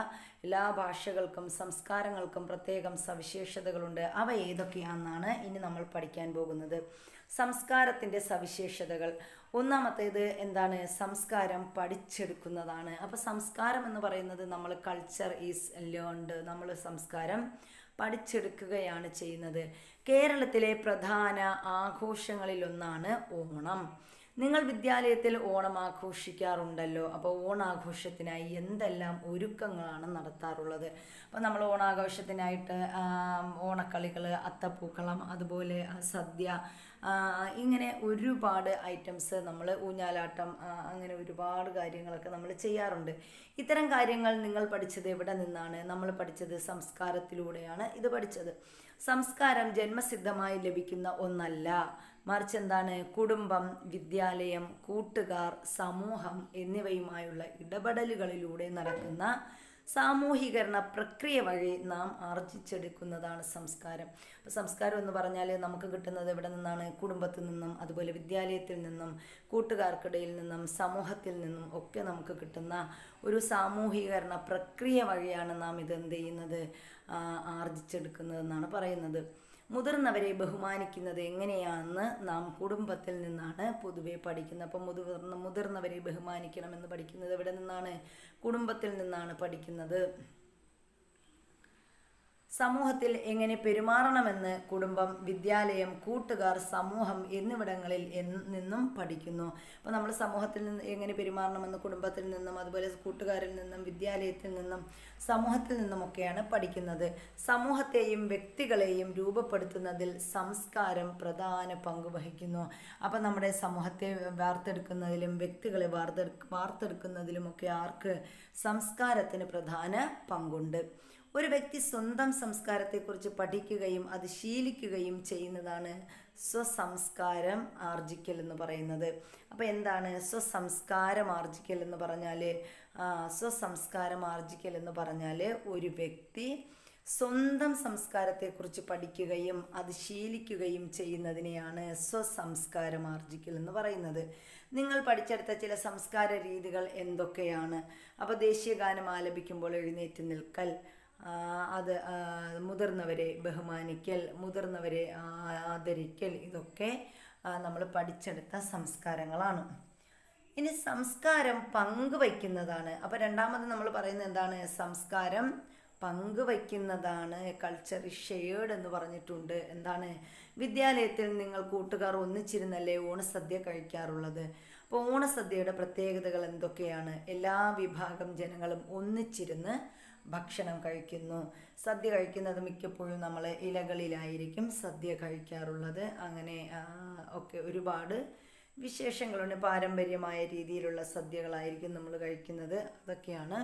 എല്ലാ ഭാഷകൾക്കും സംസ്കാരങ്ങൾക്കും പ്രത്യേകം സവിശേഷതകളുണ്ട്. അവ ഏതൊക്കെയാണെന്നാണ് ഇനി നമ്മൾ പഠിക്കാൻ പോകുന്നത്. സംസ്കാരത്തിൻ്റെ സവിശേഷതകൾ. ഒന്നാമത്തേത് എന്താണ്? സംസ്കാരം പഠിച്ചെടുക്കുന്നതാണ്. അപ്പോൾ സംസ്കാരം എന്ന് പറയുന്നത് നമ്മൾ കൾച്ചർ ഈസ് ലേൺഡ്, നമ്മൾ സംസ്കാരം പഠിച്ചെടുക്കുകയാണ് ചെയ്യുന്നത്. കേരളത്തിലെ പ്രധാന ആഘോഷങ്ങളിലൊന്നാണ് ഓണം. നിങ്ങൾ വിദ്യാലയത്തിൽ ഓണം ആഘോഷിക്കാറുണ്ടല്ലോ. അപ്പോൾ ഓണാഘോഷത്തിനായി എന്തെല്ലാം ഒരുക്കങ്ങളാണ് നടത്താറുള്ളത്? അപ്പോൾ നമ്മൾ ഓണാഘോഷത്തിനായിട്ട് ഓണക്കളികൾ, അത്തപ്പൂക്കളം, അതുപോലെ സദ്യ, ഇങ്ങനെ ഒരുപാട് ഐറ്റംസ്, നമ്മൾ ഊഞ്ഞാലാട്ടം, അങ്ങനെ ഒരുപാട് കാര്യങ്ങളൊക്കെ നമ്മൾ ചെയ്യാറുണ്ട്. ഇത്തരം കാര്യങ്ങൾ നിങ്ങൾ പഠിച്ചത് എവിടെ നിന്നാണ്? നമ്മൾ പഠിച്ചത് സംസ്കാരത്തിലൂടെയാണ് ഇത് പഠിച്ചത്. സംസ്കാരം ജന്മസിദ്ധമായി ലഭിക്കുന്ന ഒന്നല്ല, മറിച്ച് എന്താണ്? കുടുംബം, വിദ്യാലയം, കൂട്ടുകാർ, സമൂഹം എന്നിവയുമായുള്ള ഇടപെടലുകളിലൂടെ നടക്കുന്ന സാമൂഹീകരണ പ്രക്രിയ വഴി നാം ആർജിച്ചെടുക്കുന്നതാണ് സംസ്കാരം. അപ്പോൾ സംസ്കാരം എന്ന് പറഞ്ഞാൽ നമുക്ക് കിട്ടുന്നത് എവിടെ നിന്നാണ്? കുടുംബത്തിൽ നിന്നും, അതുപോലെ വിദ്യാലയത്തിൽ നിന്നും, കൂട്ടുകാർക്കിടയിൽ നിന്നും, സമൂഹത്തിൽ നിന്നും ഒക്കെ നമുക്ക് കിട്ടുന്ന ഒരു സാമൂഹീകരണ പ്രക്രിയ വഴിയാണ് നാം ഇതെന്ത് ചെയ്യുന്നത്? ആർജിച്ചെടുക്കുന്നതെന്നാണ് പറയുന്നത്. മുതിർന്നവരെ ബഹുമാനിക്കുന്നത് എങ്ങനെയാണെന്ന് നാം കുടുംബത്തിൽ നിന്നാണ് പൊതുവെ പഠിക്കുന്നത്. അപ്പം മുതിർന്നവരെ ബഹുമാനിക്കണമെന്ന് പഠിക്കുന്നത് എവിടെ നിന്നാണ്? കുടുംബത്തിൽ നിന്നാണ് പഠിക്കുന്നത്. സമൂഹത്തിൽ എങ്ങനെ പെരുമാറണമെന്ന് കുടുംബം, വിദ്യാലയം, കൂട്ടുകാർ, സമൂഹം എന്നിവിടങ്ങളിൽ നിന്നും പഠിക്കുന്നു. അപ്പോൾ നമ്മൾ സമൂഹത്തിൽ നിന്ന് എങ്ങനെ പെരുമാറണമെന്ന് കുടുംബത്തിൽ നിന്നും, അതുപോലെ കൂട്ടുകാരിൽ നിന്നും, വിദ്യാലയത്തിൽ നിന്നും, സമൂഹത്തിൽ നിന്നുമൊക്കെയാണ് പഠിക്കുന്നത്. സമൂഹത്തെയും വ്യക്തികളെയും രൂപപ്പെടുത്തുന്നതിൽ സംസ്കാരം പ്രധാന പങ്ക് വഹിക്കുന്നു. അപ്പം നമ്മുടെ സമൂഹത്തെ വാർത്തെടുക്കുന്നതിലും വ്യക്തികളെ വാർത്തെടുക്കുന്നതിലുമൊക്കെ ആർക്ക്? സംസ്കാരത്തിന് പ്രധാന പങ്കുണ്ട്. ഒരു വ്യക്തി സ്വന്തം സംസ്കാരത്തെക്കുറിച്ച് പഠിക്കുകയും അത് ശീലിക്കുകയും ചെയ്യുന്നതാണ് സ്വസംസ്കാരം ആർജിക്കൽ എന്ന് പറയുന്നത്. അപ്പോൾ എന്താണ് സ്വസംസ്കാരം ആർജിക്കൽ എന്ന് പറഞ്ഞാൽ? സ്വസംസ്കാരം ആർജിക്കൽ എന്ന് പറഞ്ഞാൽ ഒരു വ്യക്തി സ്വന്തം സംസ്കാരത്തെക്കുറിച്ച് പഠിക്കുകയും അത് ശീലിക്കുകയും ചെയ്യുന്നതിനെയാണ് സ്വസംസ്കാരം ആർജിക്കൽ എന്ന് പറയുന്നത്. നിങ്ങൾ പഠിച്ചെടുത്ത ചില സംസ്കാര രീതികൾ എന്തൊക്കെയാണ്? അപ്പോൾ ദേശീയ ഗാനം ആലപിക്കുമ്പോൾ എഴുന്നേറ്റ് നിൽക്കൽ, അത് മുതിർന്നവരെ ബഹുമാനിക്കൽ, മുതിർന്നവരെ ആദരിക്കൽ, ഇതൊക്കെ നമ്മൾ പഠിച്ചെടുത്ത സംസ്കാരങ്ങളാണ്. ഇനി സംസ്കാരം പങ്കുവയ്ക്കുന്നതാണ്. അപ്പോൾ രണ്ടാമത് നമ്മൾ പറയുന്നത് എന്താണ്? സംസ്കാരം പങ്കുവയ്ക്കുന്നതാണ്. കൾച്ചർ ഷെയർഡ് എന്ന് പറഞ്ഞിട്ടുണ്ട്. എന്താണ്? വിദ്യാലയത്തിൽ നിങ്ങൾ കൂട്ടുകാർ ഒന്നിച്ചിരുന്നല്ലേ ഓണസദ്യ കഴിക്കാറുള്ളത്? അപ്പോൾ ഓണസദ്യയുടെ പ്രത്യേകതകൾ എന്തൊക്കെയാണ്? എല്ലാ വിഭാഗം ജനങ്ങളും ഒന്നിച്ചിരുന്ന് ഭക്ഷണം കഴിക്കുന്നു. സദ്യ കഴിക്കുന്നത് മിക്കപ്പോഴും നമ്മൾ ഇലകളിലായിരിക്കും സദ്യ കഴിക്കാറുള്ളത്. അങ്ങനെ ഒക്കെ ഒരുപാട് വിശേഷങ്ങളുണ്ട്. പാരമ്പര്യമായ രീതിയിലുള്ള സദ്യകളായിരിക്കും നമ്മൾ കഴിക്കുന്നത്. അതൊക്കെയാണ്.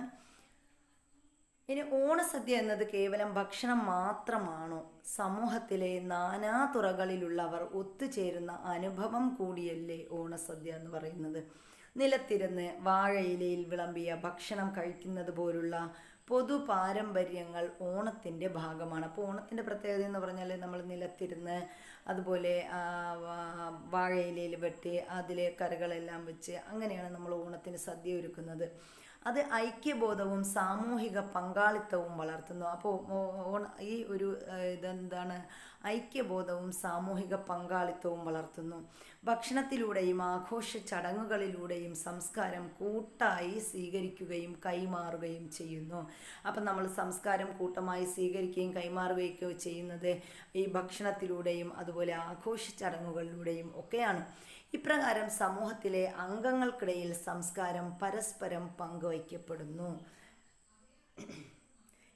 ഇനി ഓണസദ്യ എന്നത് കേവലം ഭക്ഷണം മാത്രമാണോ? സമൂഹത്തിലെ നാനാ തുറകളിലുള്ളവർ ഒത്തുചേരുന്ന അനുഭവം കൂടിയല്ലേ ഓണസദ്യ എന്ന് പറയുന്നത്? നിലത്തിരുന്ന് വാഴയിലയിൽ വിളമ്പിയ ഭക്ഷണം കഴിക്കുന്നത് പോലുള്ള പൊതു പാരമ്പര്യങ്ങൾ ഓണത്തിൻ്റെ ഭാഗമാണ്. അപ്പോൾ ഓണത്തിൻ്റെ പ്രത്യേകത എന്ന് പറഞ്ഞാൽ നമ്മൾ നിലത്തിരുന്ന്, അതുപോലെ വാഴയിലയിൽ വെട്ടി അതിലെ കറികളെല്ലാം വെച്ച് അങ്ങനെയാണ് നമ്മൾ ഓണത്തിന് സദ്യ ഒരുക്കുന്നത്. അത് ഐക്യബോധവും സാമൂഹിക പങ്കാളിത്തവും വളർത്തുന്നു. അപ്പോൾ ഈ ഒരു ഇതെന്താണ്? ഐക്യബോധവും സാമൂഹിക പങ്കാളിത്തവും വളർത്തുന്നു. ഭക്ഷണത്തിലൂടെയും ആഘോഷ ചടങ്ങുകളിലൂടെയും സംസ്കാരം കൂട്ടായി സ്വീകരിക്കുകയും കൈമാറുകയും ചെയ്യുന്നു. അപ്പം നമ്മൾ സംസ്കാരം കൂട്ടമായി സ്വീകരിക്കുകയും കൈമാറുകയൊക്കെ ചെയ്യുന്നത് ഈ ഭക്ഷണത്തിലൂടെയും അതുപോലെ ആഘോഷ ചടങ്ങുകളിലൂടെയും ഒക്കെയാണ്. ഇപ്രകാരം സമൂഹത്തിലെ അംഗങ്ങൾക്കിടയിൽ സംസ്കാരം പരസ്പരം പങ്കുവയ്ക്കപ്പെടുന്നു.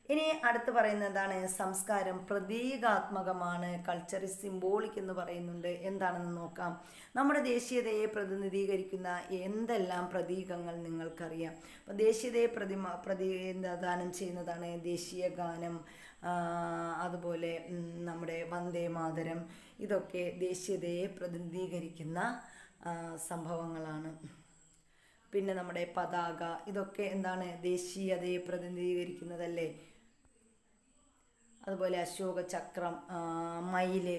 ഇനി അടുത്ത് പറയുന്നത് എന്താണ്? സംസ്കാരം പ്രതീകാത്മകമാണ്. കൾച്ചർ സിംബോളിക് എന്ന് പറയുന്നുണ്ട്. എന്താണെന്ന് നോക്കാം. നമ്മുടെ ദേശീയതയെ പ്രതിനിധീകരിക്കുന്ന എന്തെല്ലാം പ്രതീകങ്ങൾ നിങ്ങൾക്കറിയാം? അപ്പോൾ ദേശീയതയെ പ്രതിനിധാനം ചെയ്യുന്നതാണ് ദേശീയ ഗാനം, അതുപോലെ നമ്മുടെ വന്ദേ മാതരം, ഇതൊക്കെ ദേശീയതയെ പ്രതിനിധീകരിക്കുന്ന സംഭവങ്ങളാണ്. പിന്നെ നമ്മുടെ പതാക, ഇതൊക്കെ എന്താണ്? ദേശീയതയെ പ്രതിനിധീകരിക്കുന്നതല്ലേ? അതുപോലെ അശോക ചക്രം, മയില്,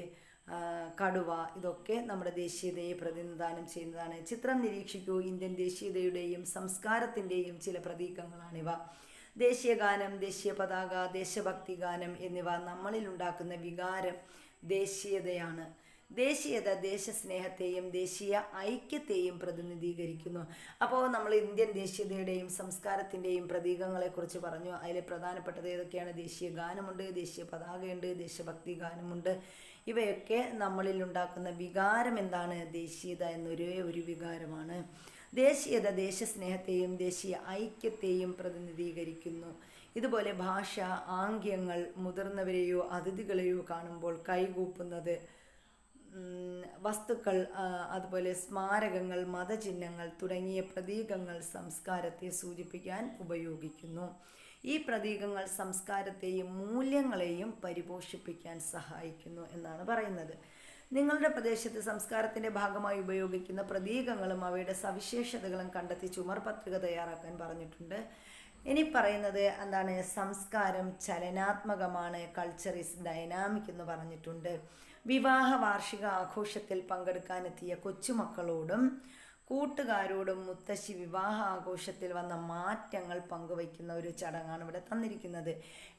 കടുവ, ഇതൊക്കെ നമ്മുടെ ദേശീയതയെ പ്രതിനിധാനം ചെയ്യുന്നതാണ്. ചിത്രം നിരീക്ഷിക്കൂ. ഇന്ത്യൻ ദേശീയതയുടെയും സംസ്കാരത്തിൻ്റെയും ചില പ്രതീകങ്ങളാണിവ. ദേശീയഗാനം, ദേശീയ പതാക, ദേശഭക്തി ഗാനം എന്നിവ നമ്മളിൽ ഉണ്ടാക്കുന്ന വികാരം ദേശീയതയാണ്. ദേശീയത ദേശസ്നേഹത്തെയും ദേശീയ ഐക്യത്തെയും പ്രതിനിധീകരിക്കുന്നു. അപ്പോൾ നമ്മൾ ഇന്ത്യൻ ദേശീയതയുടെയും സംസ്കാരത്തിൻ്റെയും പ്രതീകങ്ങളെക്കുറിച്ച് പറഞ്ഞു. അതിൽ പ്രധാനപ്പെട്ടത് ഏതൊക്കെയാണ്? ദേശീയ ഗാനമുണ്ട്, ദേശീയ പതാകയുണ്ട്, ദേശഭക്തി ഗാനമുണ്ട്. ഇവയൊക്കെ നമ്മളിൽ ഉണ്ടാക്കുന്ന വികാരം എന്താണ്? ദേശീയത എന്നൊരേ ഒരു വികാരമാണ്. ദേശീയത ദേശസ്നേഹത്തെയും ദേശീയ ഐക്യത്തെയും പ്രതിനിധീകരിക്കുന്നു. ഇതുപോലെ ഭാഷ, ആംഗ്യങ്ങൾ, മുതിർന്നവരെയോ അതിഥികളെയോ കാണുമ്പോൾ കൈകൂപ്പുന്നത്, വസ്തുക്കൾ, അതുപോലെ സ്മാരകങ്ങൾ, മതചിഹ്നങ്ങൾ തുടങ്ങിയ പ്രതീകങ്ങൾ സംസ്കാരത്തെ സൂചിപ്പിക്കാൻ ഉപയോഗിക്കുന്നു. ഈ പ്രതീകങ്ങൾ സംസ്കാരത്തെയും മൂല്യങ്ങളെയും പരിപോഷിപ്പിക്കാൻ സഹായിക്കുന്നു എന്നാണ് പറയുന്നത്. നിങ്ങളുടെ പ്രദേശത്ത് സംസ്കാരത്തിൻ്റെ ഭാഗമായി ഉപയോഗിക്കുന്ന പ്രതീകങ്ങളും അവയുടെ സവിശേഷതകളും കണ്ടെത്തി ചുമർ പത്രിക തയ്യാറാക്കാൻ പറഞ്ഞിട്ടുണ്ട്. ഇനി പറയുന്നത് എന്താണ്? സംസ്കാരം ചലനാത്മകമാണ്, കൾച്ചർ ഈസ് ഡൈനാമിക് എന്ന് പറഞ്ഞിട്ടുണ്ട്. വിവാഹ വാർഷിക ആഘോഷത്തിൽ പങ്കെടുക്കാനെത്തിയ കൊച്ചുമക്കളോടും കൂട്ടുകാരോടും മുത്തശ്ശി വിവാഹ ആഘോഷത്തിൽ വന്ന മാറ്റങ്ങൾ പങ്കുവയ്ക്കുന്ന ഒരു ചടങ്ങാണ് ഇവിടെ തന്നിരിക്കുന്നത്.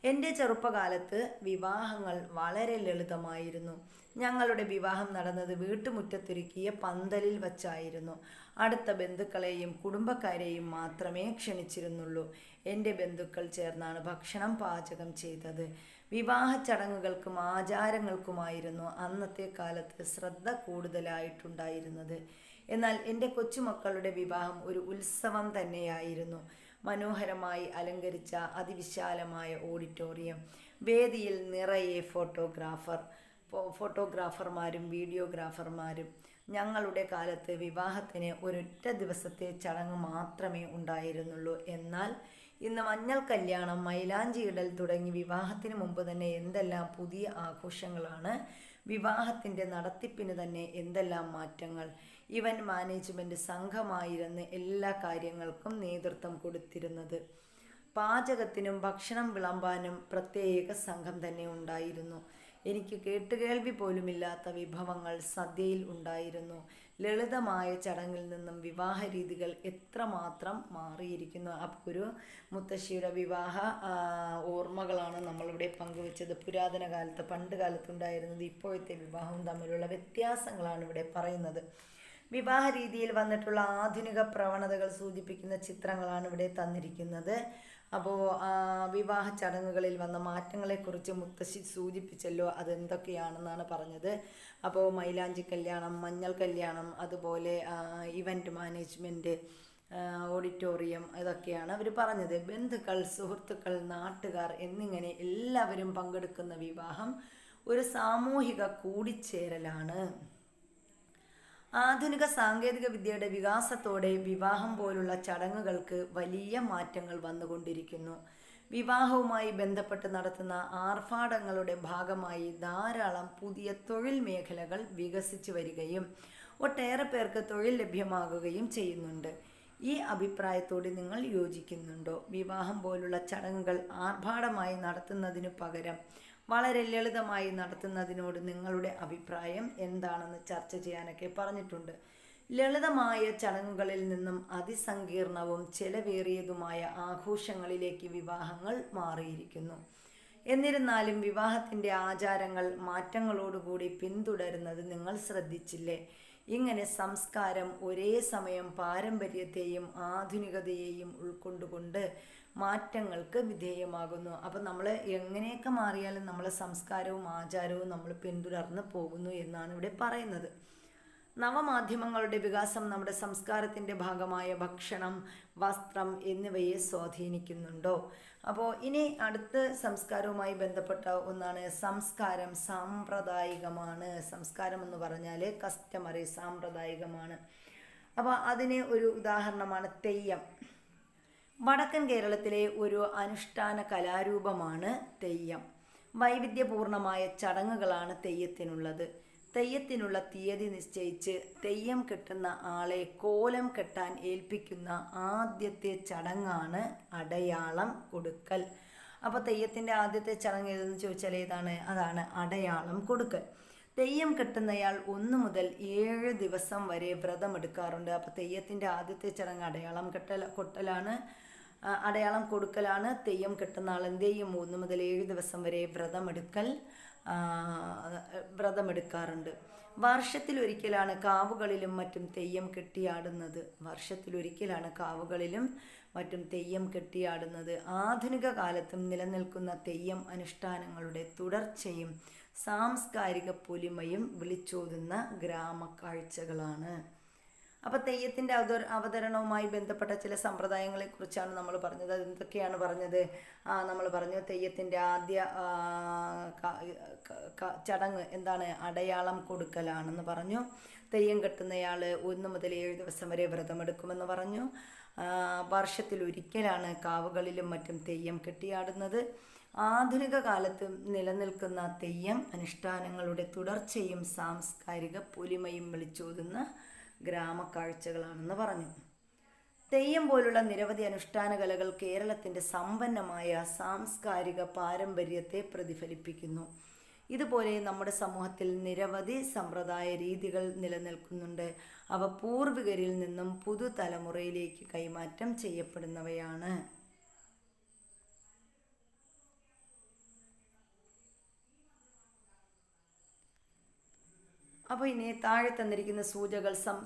എൻ്റെ ചെറുപ്പകാലത്ത് വിവാഹങ്ങൾ വളരെ ലളിതമായിരുന്നു. ഞങ്ങളുടെ വിവാഹം നടന്നത് വീട്ടുമുറ്റത്തൊരുക്കിയ പന്തലിൽ വച്ചായിരുന്നു. അടുത്ത ബന്ധുക്കളെയും കുടുംബക്കാരെയും മാത്രമേ ക്ഷണിച്ചിരുന്നുള്ളൂ. എൻ്റെ ബന്ധുക്കൾ ചേർന്നാണ് ഭക്ഷണം പാചകം ചെയ്തത്. വിവാഹ ചടങ്ങുകൾക്കും ആചാരങ്ങൾക്കുമായിരുന്നു അന്നത്തെ കാലത്ത് ശ്രദ്ധ കൂടുതലായിട്ടുണ്ടായിരുന്നത്. എന്നാൽ എൻ്റെ കൊച്ചുമക്കളുടെ വിവാഹം ഒരു ഉത്സവം തന്നെയായിരുന്നു. മനോഹരമായി അലങ്കരിച്ച അതിവിശാലമായ ഓഡിറ്റോറിയം, വേദിയിൽ നിറയെ ഫോട്ടോഗ്രാഫർമാരും വീഡിയോഗ്രാഫർമാരും. ഞങ്ങളുടെ കാലത്ത് വിവാഹത്തിന് ഒരൊറ്റ ദിവസത്തെ ചടങ്ങ് മാത്രമേ ഉണ്ടായിരുന്നുള്ളൂ. എന്നാൽ ഇന്ന് മഞ്ഞൾ കല്യാണം, മൈലാഞ്ചിയിടൽ തുടങ്ങി വിവാഹത്തിന് മുമ്പ് തന്നെ എന്തെല്ലാം പുതിയ ആഘോഷങ്ങളാണ്. വിവാഹത്തിൻ്റെ നടത്തിപ്പിന് തന്നെ എന്തെല്ലാം മാറ്റങ്ങൾ. ഇവൻ്റ് മാനേജ്മെൻറ്റ് സംഘമായിരുന്ന് എല്ലാ കാര്യങ്ങൾക്കും നേതൃത്വം കൊടുത്തിരുന്നത്. പാചകത്തിനും ഭക്ഷണം വിളമ്പാനും പ്രത്യേക സംഘം തന്നെ ഉണ്ടായിരുന്നു. എനിക്ക് കേട്ടുകേൾവി പോലുമില്ലാത്ത വിഭവങ്ങൾ സദ്യയിൽ ഉണ്ടായിരുന്നു. ലളിതമായ ചടങ്ങിൽ നിന്നും വിവാഹ രീതികൾ എത്രമാത്രം മാറിയിരിക്കുന്നു. അപ്പോൾ ഒരു മുത്തശ്ശിയുടെ വിവാഹ ഓർമ്മകളാണ് നമ്മളിവിടെ പങ്കുവെച്ചത്. പുരാതന കാലത്ത്, പണ്ട് കാലത്തുണ്ടായിരുന്നത് ഇപ്പോഴത്തെ വിവാഹവും തമ്മിലുള്ള വ്യത്യാസങ്ങളാണ് ഇവിടെ പറയുന്നത്. വിവാഹ രീതിയിൽ വന്നിട്ടുള്ള ആധുനിക പ്രവണതകൾ സൂചിപ്പിക്കുന്ന ചിത്രങ്ങളാണ് ഇവിടെ തന്നിരിക്കുന്നത്. അപ്പോൾ വിവാഹ ചടങ്ങുകളിൽ വന്ന മാറ്റങ്ങളെക്കുറിച്ച് മുത്തശ്ശി സൂചിപ്പിച്ചല്ലോ, അതെന്തൊക്കെയാണെന്നാണ് പറഞ്ഞത്. അപ്പോൾ മൈലാഞ്ചി കല്യാണം, മഞ്ഞൾ കല്യാണം, അതുപോലെ ഇവൻ്റ് മാനേജ്മെൻറ്റ്, ഓഡിറ്റോറിയം, ഇതൊക്കെയാണ് അവർ പറഞ്ഞത്. ബന്ധുക്കൾ, സുഹൃത്തുക്കൾ, നാട്ടുകാർ എന്നിങ്ങനെ എല്ലാവരും പങ്കെടുക്കുന്ന വിവാഹം ഒരു സാമൂഹിക കൂടിച്ചേരലാണ്. ആധുനിക സാങ്കേതിക വിദ്യയുടെ വികാസത്തോടെ വിവാഹം പോലുള്ള ചടങ്ങുകൾക്ക് വലിയ മാറ്റങ്ങൾ വന്നുകൊണ്ടിരിക്കുന്നു. വിവാഹവുമായി ബന്ധപ്പെട്ട് നടത്തുന്ന ആർഭാടങ്ങളുടെ ഭാഗമായി ധാരാളം പുതിയ തൊഴിൽ മേഖലകൾ വികസിച്ചു വരികയും ഒട്ടേറെ പേർക്ക് തൊഴിൽ ലഭ്യമാകുകയും ചെയ്യുന്നുണ്ട്. ഈ അഭിപ്രായത്തോട് നിങ്ങൾ യോജിക്കുന്നുണ്ടോ? വിവാഹം പോലുള്ള ചടങ്ങുകൾ ആർഭാടമായി നടത്തുന്നതിനു പകരം വളരെ ലളിതമായി നടത്തുന്നതിനോട് നിങ്ങളുടെ അഭിപ്രായം എന്താണെന്ന് ചർച്ച ചെയ്യാനൊക്കെ പറഞ്ഞിട്ടുണ്ട്. ലളിതമായ ചടങ്ങുകളിൽ നിന്നും അതിസങ്കീർണവും ചെലവേറിയതുമായ ആഘോഷങ്ങളിലേക്ക് വിവാഹങ്ങൾ മാറിയിരിക്കുന്നു. എന്നിരുന്നാലും വിവാഹത്തിൻ്റെ ആചാരങ്ങൾ മാറ്റങ്ങളോടുകൂടി പിന്തുടരുന്നത് നിങ്ങൾ ശ്രദ്ധിച്ചില്ലേ? ഇങ്ങനെ സംസ്കാരം ഒരേ സമയം പാരമ്പര്യത്തെയും ആധുനികതയെയും ഉൾക്കൊണ്ടുകൊണ്ട് മാറ്റങ്ങൾക്ക് വിധേയമാകുന്നു. അപ്പം നമ്മൾ എങ്ങനെയൊക്കെ മാറിയാലും നമ്മളെ സംസ്കാരവും ആചാരവും നമ്മൾ പിന്തുടർന്ന് പോകുന്നു എന്നാണ് ഇവിടെ പറയുന്നത്. നവമാധ്യമങ്ങളുടെ വികാസം നമ്മുടെ സംസ്കാരത്തിൻ്റെ ഭാഗമായ ഭക്ഷണം, വസ്ത്രം എന്നിവയെ സ്വാധീനിക്കുന്നുണ്ടോ? അപ്പോൾ ഇനി അടുത്ത സംസ്കാരവുമായി ബന്ധപ്പെട്ട ഒന്നാണ് സംസ്കാരം സാമ്പ്രദായികമാണ്. സംസ്കാരം എന്ന് പറഞ്ഞാൽ കസ്റ്റമറി, സാമ്പ്രദായികമാണ്. അപ്പോൾ അതിന് ഒരു ഉദാഹരണമാണ് തെയ്യം. വടക്കൻ കേരളത്തിലെ ഒരു അനുഷ്ഠാന കലാരൂപമാണ് തെയ്യം. വൈവിധ്യപൂർണമായ ചടങ്ങുകളാണ് തെയ്യത്തിനുള്ളത്. തെയ്യത്തിനുള്ള തീയതി നിശ്ചയിച്ച് തെയ്യം കെട്ടുന്ന ആളെ കോലം കെട്ടാൻ ഏൽപ്പിക്കുന്ന ആദ്യത്തെ ചടങ്ങാണ് അടയാളം കൊടുക്കൽ. അപ്പോൾ തെയ്യത്തിൻ്റെ ആദ്യത്തെ ചടങ്ങ് ഏതെന്ന് ചോദിച്ചാൽ ഏതാണ്? അതാണ് അടയാളം കൊടുക്കൽ. തെയ്യം കെട്ടുന്നയാൾ 1 മുതൽ 7 ദിവസം വരെ വ്രതമെടുക്കാറുണ്ട്. അപ്പോൾ തെയ്യത്തിൻ്റെ ആദ്യത്തെ ചടങ്ങ് കൊട്ടലാണ്, അടയാളം കൊടുക്കലാണ്. തെയ്യം കെട്ടുന്ന ആൾ എന്ത് ചെയ്യും? 1 മുതൽ 7 ദിവസം വരെ വ്രതമെടുക്കാറുണ്ട്. വർഷത്തിലൊരിക്കലാണ് കാവുകളിലും മറ്റും തെയ്യം കെട്ടിയാടുന്നത്. വർഷത്തിലൊരിക്കലാണ് കാവുകളിലും മറ്റും തെയ്യം കെട്ടിയാടുന്നത്. ആധുനിക കാലത്തും നിലനിൽക്കുന്ന തെയ്യം അനുഷ്ഠാനങ്ങളുടെ തുടർച്ചയും സാംസ്കാരിക പൊലിമയും വിളിച്ചോതുന്ന ഗ്രാമക്കാഴ്ചകളാണ്. അപ്പോൾ തെയ്യത്തിൻ്റെ അവതരണവുമായി ബന്ധപ്പെട്ട ചില സമ്പ്രദായങ്ങളെക്കുറിച്ചാണ് നമ്മൾ പറഞ്ഞത്. അതെന്തൊക്കെയാണ് പറഞ്ഞത്? നമ്മൾ പറഞ്ഞു തെയ്യത്തിൻ്റെ ആദ്യ ചടങ്ങ് എന്താണ്? അടയാളം കൊടുക്കലാണെന്ന് പറഞ്ഞു. തെയ്യം കെട്ടുന്നയാൾ 1 മുതൽ 7 ദിവസം വരെ വ്രതമെടുക്കുമെന്ന് പറഞ്ഞു. വർഷത്തിലൊരിക്കലാണ് കാവുകളിലും മറ്റും തെയ്യം കെട്ടിയാടുന്നത്. ആധുനിക കാലത്ത് നിലനിൽക്കുന്ന തെയ്യം അനുഷ്ഠാനങ്ങളുടെ തുടർച്ചയും സാംസ്കാരിക പൊലിമയും വിളിച്ചോതുന്ന ഗ്രാമക്കാഴ്ചകളാണെന്ന് പറഞ്ഞു. തെയ്യം പോലുള്ള നിരവധി അനുഷ്ഠാന കലകൾ കേരളത്തിൻ്റെ സമ്പന്നമായ സാംസ്കാരിക പാരമ്പര്യത്തെ പ്രതിഫലിപ്പിക്കുന്നു. ഇതുപോലെ നമ്മുടെ സമൂഹത്തിൽ നിരവധി സമ്പ്രദായ രീതികൾ നിലനിൽക്കുന്നുണ്ട്. അവ പൂർവികരിൽ നിന്നും പുതുതലമുറയിലേക്ക് കൈമാറ്റം ചെയ്യപ്പെടുന്നവയാണ്. അപ്പോൾ ഇനി താഴെ തന്നിരിക്കുന്ന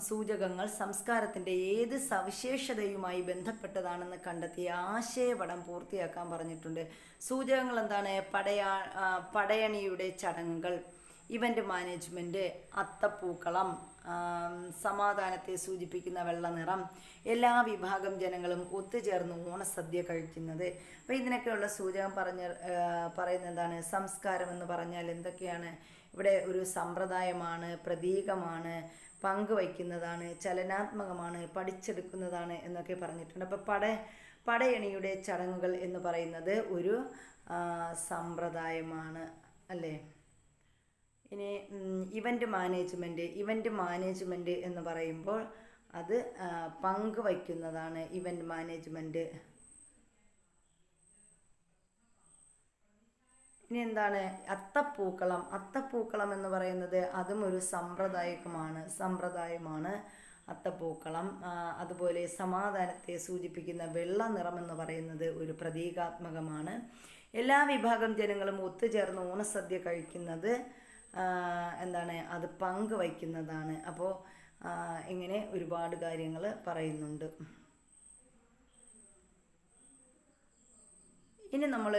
സൂചകങ്ങൾ സംസ്കാരത്തിൻ്റെ ഏത് സവിശേഷതയുമായി ബന്ധപ്പെട്ടതാണെന്ന് കണ്ടെത്തി ആശയപടം പൂർത്തിയാക്കാൻ പറഞ്ഞിട്ടുണ്ട്. സൂചകങ്ങൾ എന്താണ്? പടയണിയുടെ ചടങ്ങുകൾ, ഇവൻ്റ് മാനേജ്മെൻറ്റ്, അത്തപ്പൂക്കളം, സമാധാനത്തെ സൂചിപ്പിക്കുന്ന വെള്ള നിറം, എല്ലാ വിഭാഗം ജനങ്ങളും ഒത്തുചേർന്ന് ഓണസദ്യ കഴിക്കുന്നത്. അപ്പോൾ ഇതിനൊക്കെയുള്ള സൂചകം പറയുന്നത് എന്താണ്? സംസ്കാരം എന്ന് പറഞ്ഞാൽ എന്തൊക്കെയാണ്? ഇവിടെ ഒരു സമ്പ്രദായമാണ്, പ്രതീകമാണ്, പങ്കുവയ്ക്കുന്നതാണ്, ചലനാത്മകമാണ്, പഠിച്ചെടുക്കുന്നതാണ് എന്നൊക്കെ പറഞ്ഞിട്ടുണ്ട്. അപ്പോൾ പടയണിയുടെ ചടങ്ങുകൾ എന്ന് പറയുന്നത് ഒരു സമ്പ്രദായമാണ് അല്ലേ? ഇനി ഇവൻ്റ് മാനേജ്മെൻറ്റ് എന്ന് പറയുമ്പോൾ അത് പങ്കുവയ്ക്കുന്നതാണ് ഇവൻ്റ് മാനേജ്മെൻറ്റ്. ഇനി എന്താണ്? അത്തപ്പൂക്കളം എന്ന് പറയുന്നത് അതും ഒരു സമ്പ്രദായമാണ് അത്തപ്പൂക്കളം. അതുപോലെ സമാധാനത്തെ സൂചിപ്പിക്കുന്ന വെള്ള നിറം എന്ന് പറയുന്നത് ഒരു പ്രതീകാത്മകമാണ്. എല്ലാ വിഭാഗം ജനങ്ങളും ഒത്തുചേർന്ന് ഓണസദ്യ കഴിക്കുന്നത് എന്താണ്? അത് പങ്കുവയ്ക്കുന്നതാണ്. അപ്പോൾ ഇങ്ങനെ ഒരുപാട് കാര്യങ്ങൾ പറയുന്നുണ്ട്. ഇനി നമ്മൾ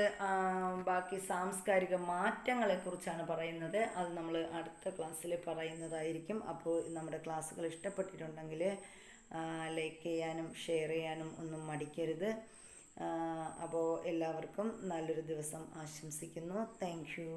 ബാക്കി സാംസ്കാരിക മാറ്റങ്ങളെക്കുറിച്ചാണ് പറയുന്നത്. അത് നമ്മൾ അടുത്ത ക്ലാസ്സിൽ പറയുന്നതായിരിക്കും. അപ്പോൾ നമ്മുടെ ക്ലാസ്സുകൾ ഇഷ്ടപ്പെട്ടിട്ടുണ്ടെങ്കിൽ ലൈക്ക് ചെയ്യാനും ഷെയർ ചെയ്യാനും ഒന്നും മടിക്കരുത്. അപ്പോൾ എല്ലാവർക്കും നല്ലൊരു ദിവസം ആശംസിക്കുന്നു. Thank you.